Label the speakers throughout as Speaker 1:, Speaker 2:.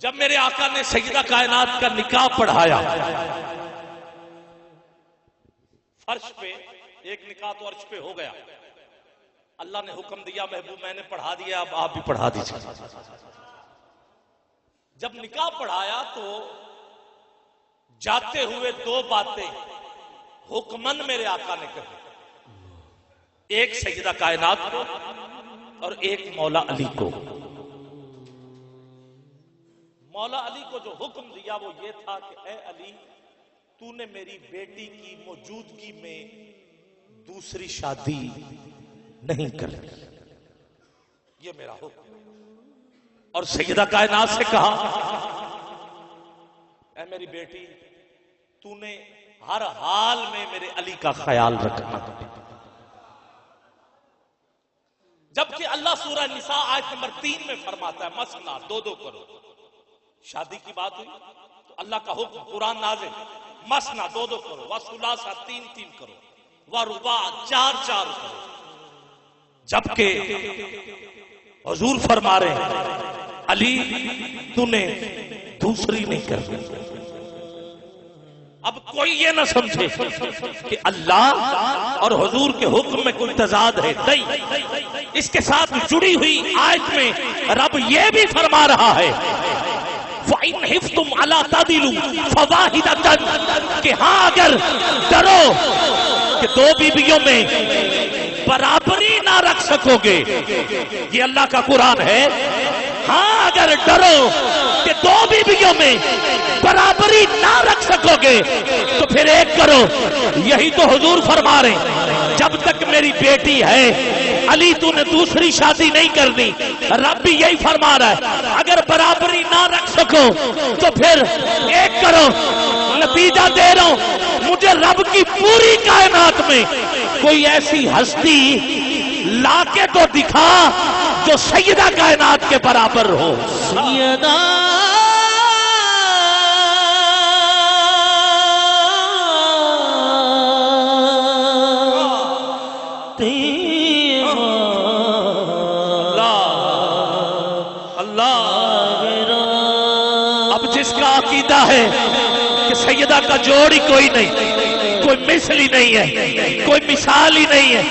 Speaker 1: جب میرے آقا نے سیدہ کائنات کا نکاح پڑھایا فرش پہ، ایک نکاح تو عرش پہ ہو گیا، اللہ نے حکم دیا محبوب میں نے پڑھا دیا، اب آپ بھی پڑھا دیجیے۔ جب نکاح پڑھایا تو جاتے ہوئے دو باتیں حکمن میرے آقا نے کہی، ایک سیدہ کائنات کو اور ایک مولا علی کو۔ مولا علی کو جو حکم دیا وہ یہ تھا کہ اے علی، تو نے میری بیٹی کی موجودگی میں دوسری شادی نہیں کرنی، یہ میرا حکم۔ اور سیدہ کائنات سے کہا اے میری بیٹی، تو نے ہر حال میں میرے علی کا خیال رکھنا۔ جبکہ اللہ سورہ نساء آیت نمبر 3 میں فرماتا ہے مثنا، دو دو کرو۔ شادی کی بات ہوئی تو اللہ کا حکم قرآن نازل، مثنا دو دو کرو، وثلاثہ تین تین کرو، ورباع چار چار کرو۔ جبکہ حضور فرما رہے ہیں علی تو نے دوسری نہیں کرنی۔ اب کوئی یہ نہ سمجھے کہ اللہ اور حضور کے حکم میں کوئی تضاد ہے، نہیں، اس کے ساتھ جڑی ہوئی آیت میں رب یہ بھی فرما رہا ہے وَإِنْ خِفْتُمْ أَلَّا تَعْدِلُوا فَوَاحِدَةً، کہ ہاں اگر ڈرو کہ دو بیویوں میں برابری نہ رکھ سکو گے، یہ اللہ کا قرآن ہے، ہاں اگر ڈرو کہ دو بیویوں میں برابری نہ رکھ سکو گے تو پھر ایک کرو۔ یہی تو حضور فرما رہے ہیں جب تک میری بیٹی ہے علی تو نے دوسری شادی نہیں کرنی۔ رب بھی یہی فرما رہا ہے اگر برابری نہ رکھ سکو تو پھر ایک کرو۔ نتیجہ دے رہا ہوں، مجھے رب کی پوری کائنات میں کوئی ایسی ہستی لا کے تو دکھا جو سیدہ کائنات کے برابر ہو۔ سیدہ عقیدہ ہے کہ سیدہ کا جوڑ ہی کوئی نہیں، کوئی مثل ہی نہیں ہے، کوئی مثال ہی نہیں ہے،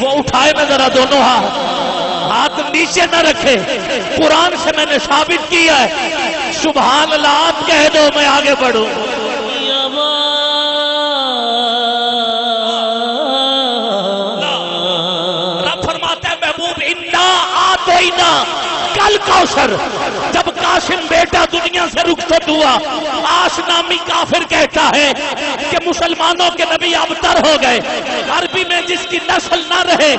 Speaker 1: وہ اٹھائے نہ ذرا دونوں ہاتھ نیچے نہ رکھے۔ قرآن سے میں نے ثابت کیا ہے، سبحان اللہ آپ کہہ دو میں آگے بڑھوں۔ رب فرماتا ہے محبوب انا آتینا کل کوثر۔ جب قاسم بیٹا دنیا سے رخصت ہوا، آش نامی کافر کہتا ہے کہ مسلمانوں کے نبی ابتر ہو گئے، عربی میں جس کی نسل نہ رہے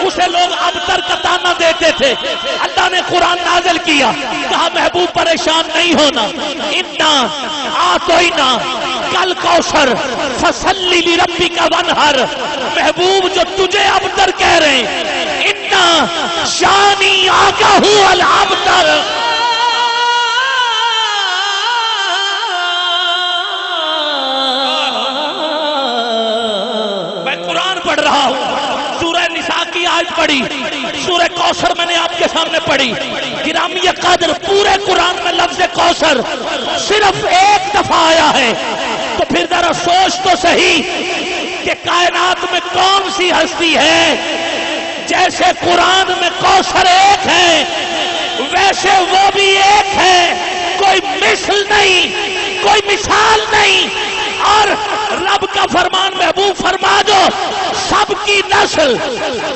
Speaker 1: اسے لوگ ابتر کا طعنہ دیتے تھے۔ اللہ نے قرآن نازل کیا، کہا محبوب پریشان نہیں ہونا، انا آتینا کل کوثر فصلی لربک وانحر۔ محبوب جو تجھے ابتر کہہ رہے ہیں، انا شانی آگاہ الابتر۔ پڑھ رہا ہوں سورہ نساء کی آیت پڑھی، سورہ کوثر میں نے آپ کے سامنے پڑھی۔ گرامی قدر پورے قرآن میں لفظ کوثر صرف ایک دفعہ آیا ہے، تو پھر ذرا سوچ تو صحیح کہ کائنات میں کون سی ہستی ہے جیسے قرآن میں کوثر ایک ہے ویسے وہ بھی ایک ہے، کوئی مثل نہیں، کوئی مثال نہیں۔ اور رب کا فرمان محبوب فرما دو سب کی نسل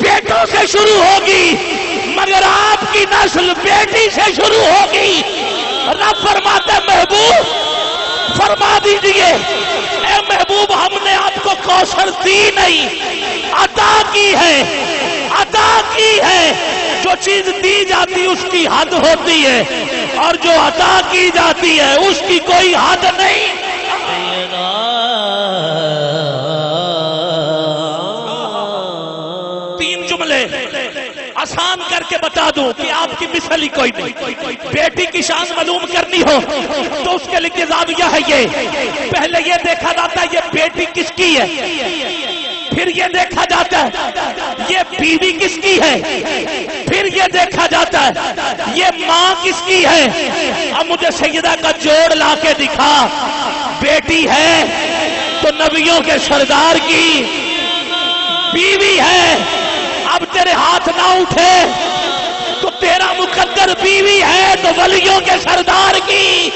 Speaker 1: بیٹوں سے شروع ہوگی مگر آپ کی نسل بیٹی سے شروع ہوگی۔ رب فرماتا ہے محبوب فرما دیجئے اے محبوب ہم نے آپ کو کوثر دی نہیں، عطا کی ہے، عطا کی ہے۔ جو چیز دی جاتی اس کی حد ہوتی ہے اور جو عطا کی جاتی ہے اس کی کوئی حد نہیں۔ تین جملے آسان کر کے بتا دوں کہ آپ کی مثل ہی کوئی نہیں۔ بیٹی کی شان معلوم کرنی ہو تو اس کے لیے زاویہ ہے یہ، پہلے یہ دیکھا جاتا ہے یہ بیٹی کس کی ہے، پھر یہ دیکھا جاتا ہے یہ بیوی کس کی ہے، پھر یہ دیکھا جاتا ہے یہ ماں کس کی ہے۔ اب مجھے سیدہ کا جوڑ لا کے دکھا، بیٹی ہے تو نبیوں کے سردار کی، بیوی ہے اب تیرے ہاتھ نہ اٹھے تو تیرا مقدر، بیوی ہے تو ولیوں کے سردار کی،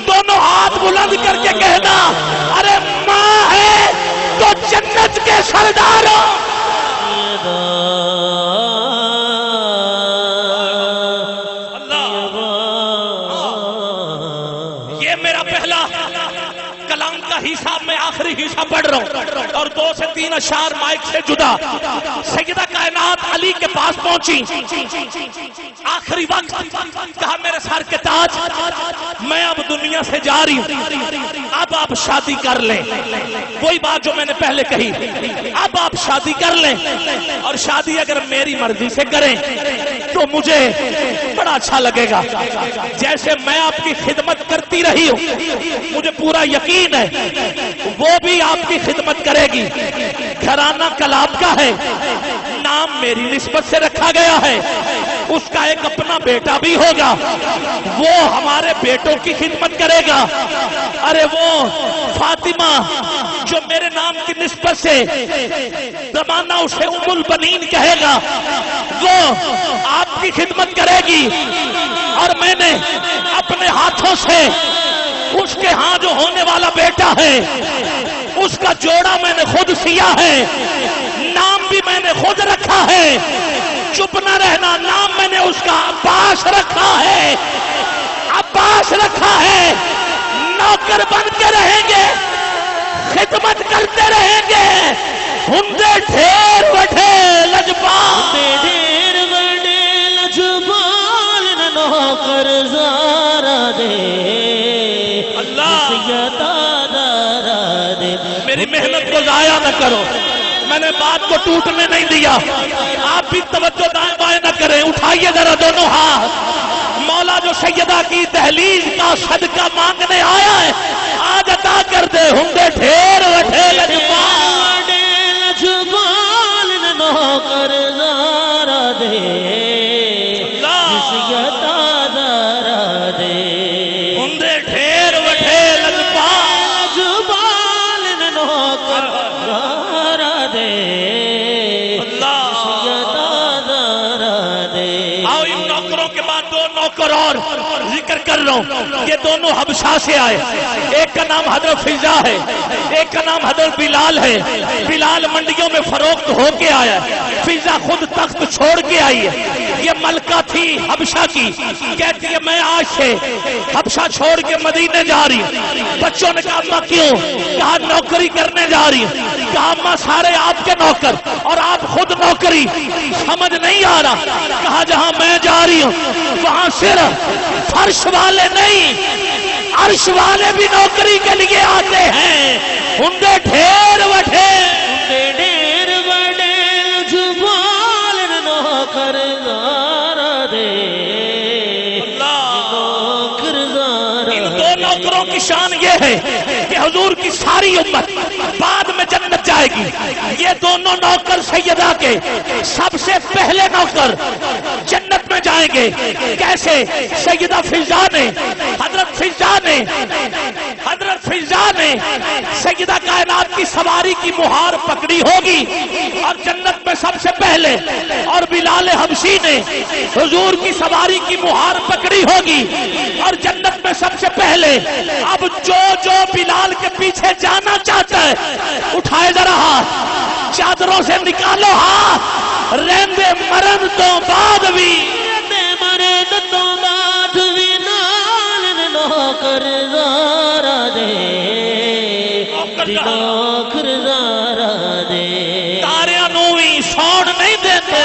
Speaker 1: دونوں ہاتھ بلند کر کے کہنا ارے ماں ہے تو جنت کے سرداروں۔ یہ میرا پہلا کلام کا حصہ، میں آخری حصہ پڑھ رہا ہوں اور 2 سے 3 اشعار مائک سے جدا۔ سیدہ کائنات علی کے پاس پہنچی، آخری وقت کہا میرے سر کے تاج میں اب دنیا سے جا رہی ہوں، اب آپ شادی کر لیں، وہی بات جو میں نے پہلے کہی، اب آپ شادی کر لیں اور شادی اگر میری مرضی سے کریں تو مجھے بڑا اچھا لگے گا، جیسے میں آپ کی خدمت کرتی رہی ہوں مجھے پورا یقین ہے وہ بھی آپ کی خدمت کرے گی۔ گھرانہ کلاب کا ہے، نام میری نسبت سے رکھا گیا ہے، اس کا ایک اپنا بیٹا بھی ہوگا، وہ ہمارے بیٹوں کی خدمت کرے گا۔ ارے وہ فاطمہ جو میرے نام کی نسبت سے زمانہ اسے ام البنین کہے گا، وہ آپ کی خدمت کرے گی، اور میں نے اپنے ہاتھوں سے اس کے ہاں جو ہونے والا بیٹا ہے اس کا جوڑا میں نے خود سیا ہے، نام بھی میں نے خود رکھا ہے، چپ نہ رہنا، نام میں نے اس کا عباس رکھا ہے، عباس رکھا ہے، نوکر بن کے رہیں گے، خدمت کرتے رہیں گے، ہندے ڈھیر وڈھے لجپال،
Speaker 2: ڈھیر وڈھے لجپال نوکر زارا دے
Speaker 1: میری محنت کو ضائع نہ کرو، میں نے بات کو ٹوٹنے نہیں دیا، آپ بھی توجہ دائیں بائیں نہ کریں، اٹھائیے ذرا دونوں ہاتھ، مولا جو سیدہ کی دہلیز کا صدقہ مانگنے آیا ہے آج عطا کر دے، ہندے ڈھیر وڈھے لجپال،
Speaker 2: لجپال نوکر زارا دے
Speaker 1: ہندے ڈھیر وڈھے لجپال، آؤ ان نوکروں کے بعد 2 نوکر اور ذکر کر رہا ہوں، یہ دونوں حبشہ سے آئے، ایک کا نام حضرت فضا ہے، ایک کا نام حضرت بلال ہے، بلال منڈیوں میں فروخت ہو کے آیا، فضا خود تخت چھوڑ کے آئی ہے، یہ ملکہ تھی حبشہ کی، کہتی ہے میں آج سے حبشہ چھوڑ کے مدینے جا رہی ہوں۔ بچوں نے کہا ماں کیوں؟ کہا نوکری کرنے جا رہی ہوں، کہا ماں سارے آپ کے نوکر اور آپ خود نوکری، سمجھ نہیں آ رہا، کہا جہاں میں جا رہی ہوں وہاں صرف فرش والے نہیں عرش والے بھی نوکری کے لیے آتے ہیں، ہندے ڈھیر وڈھے
Speaker 2: ڈھیر وڈھے لجپال نوکر زارا دے نوکر زارا۔
Speaker 1: ان 2 نوکروں کی شان یہ ہے کہ حضور کی ساری امت بعد میں جنت جائے گی، یہ دونوں نوکر سیدہ کے سب سے پہلے نوکر جنت میں جائیں گے۔ کیسے؟ سیدہ فضا نے حضرت فضا نے سیدہ کائنات کی سواری کی مہار پکڑی ہوگی اور جنت میں سب سے پہلے، اور بلال حبشی نے حضور کی سواری کی مہار پکڑی ہوگی اور جنت میں سب سے پہلے۔ اب جو بلال کے پیچھے جانا چاہتا ہے اٹھائے ذرا ہاتھ، چادروں سے نکالو ہاتھ، رہندے مرن تو بعد بھی،
Speaker 2: مرد تو بعد بھی نال نوکر زارا دے نوکر زارا دے،
Speaker 1: تاریاں نو بھی سون نہیں دیتے،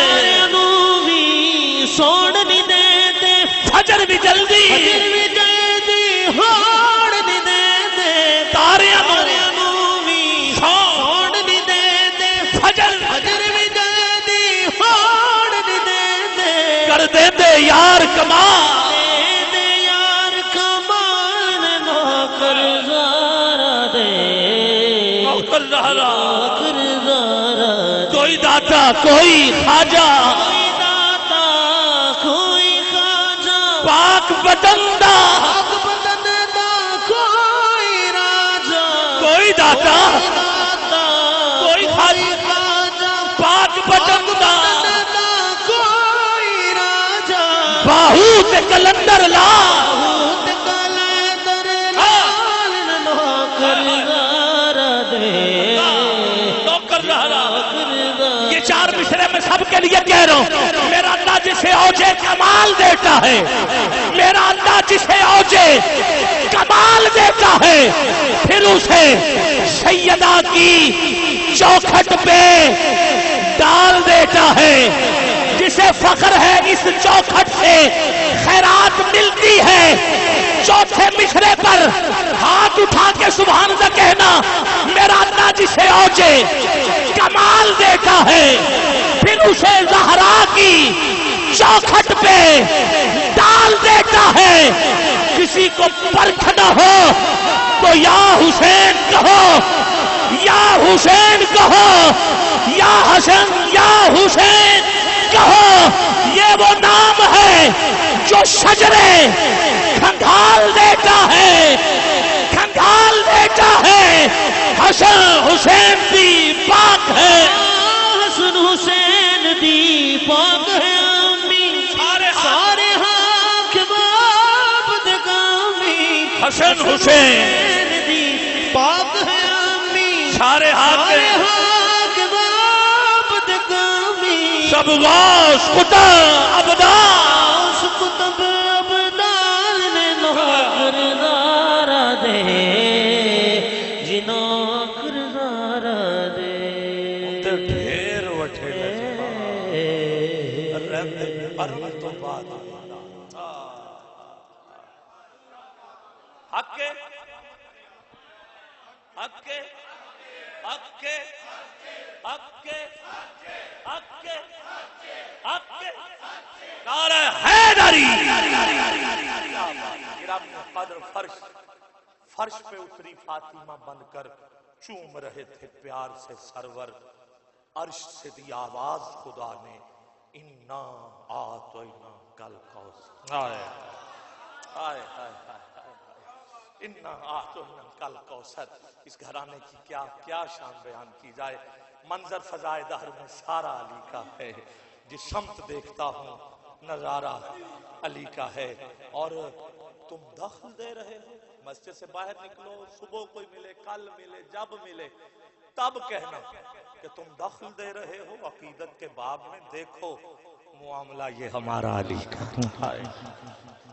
Speaker 2: سوڑ نہیں دیتے،
Speaker 1: فجر بھی جلدی
Speaker 2: ہوڑ نہیں دیتے،
Speaker 1: تاریاں نو
Speaker 2: بھی سوڑ نہیں دیتے،
Speaker 1: فجر
Speaker 2: بھی جلدی ہوڑ نہیں دیتے،
Speaker 1: کر دیتے یار کمال،
Speaker 2: دے یار کمال نوکر زارا دے
Speaker 1: نوکر زہرا
Speaker 2: نوکر زارا
Speaker 1: کوئی خواجہ
Speaker 2: کوئی داتا کوئی خواجہ
Speaker 1: پاک بتندہ
Speaker 2: حق بدن دا کوئی راجا
Speaker 1: کوئی داتا
Speaker 2: داتا
Speaker 1: کوئی خواجہ پاک بتندہ
Speaker 2: کوئی راجا
Speaker 1: باہو سے کلندر لا
Speaker 2: بہت کلندر لال نوکر دار دے
Speaker 1: نوکر رہا یہ چار مصرے میں سب کے لیے کہہ رہا ہوں میرا اللہ جسے اوجے کمال دیتا ہے میرا اللہ جسے اوجے کمال دیتا ہے پھر اسے سیدہ کی چوکھٹ پہ ڈال دیتا ہے جسے فخر ہے اس چوکھٹ سے خیرات ملتی ہے چوتھے مصرے پر ہاتھ اٹھا کے سبحان اللہ کہنا میرا اللہ جسے اوجے کمال دیتا ہے پھر اسے زہرا کی چوکھٹ پہ ڈال دیتا ہے کسی کو پرکھ نہ ہو تو یا حسین کہو یا حسین کہو یا حسن یا حسین کہو یہ وہ نام ہے جو شجرے کھنگال دیتا ہے کھنگال دیتا ہے حسن حسین دی پاک ہے
Speaker 2: حسن حسین دی پاک ہے امی سارے حق باب دگامی
Speaker 1: حسن حسین
Speaker 2: دی پاک ہے امی
Speaker 1: سارے حق
Speaker 2: حق باب دگامی
Speaker 1: سب غوث قطب ابدال
Speaker 2: اس کتب ابدال نے نوکر دارا دے جنوکر دارا دے
Speaker 1: ڈھیر وٹھے رہتے عرب تو بعد حق کے حق کے حق کے حق کے حق کے حق کے نعرہ حیدری گرامی قدر فرش پہ اتری فاطمہ بن کر چوم رہے تھے پیار سے سرور عرش سے دی آواز خدا نے انا آتینا کل کوثر آئے آئے آئے انا آتینا کل کوثر اس گھرانے کی کیا شان بیان کی جائے منظر فضائے دہر میں سارا علی کا ہے جس سمت دیکھتا ہوں نظارہ علی کا ہے اور تم دخل دے رہے ہو مسجد سے باہر نکلو صبح کوئی ملے کل ملے جب ملے تب کہنا کہ تم دخل دے رہے ہو عقیدت کے باب میں دیکھو معاملہ یہ ہمارا علی کا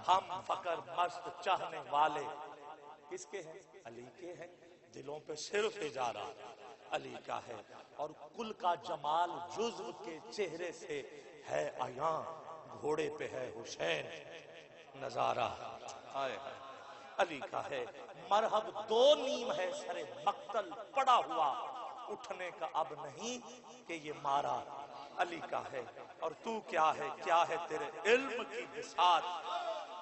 Speaker 1: ہم فقر مست چاہنے والے کس کے ہیں علی کے ہیں دلوں پہ صرف اجارہ علی کا ہے اور کل کا جمال جزو کے چہرے سے ہے عیاں گھوڑے پہ ہے حسین نظارہ علی کا ہے مرحب دو نیم ہے سرے مقتل پڑا ہوا اٹھنے کا اب نہیں کہ یہ مارا علی کا ہے اور تو کیا ہے تیرے علم کی بساط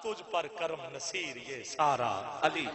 Speaker 1: تجھ پر کرم نصیر یہ سارا علی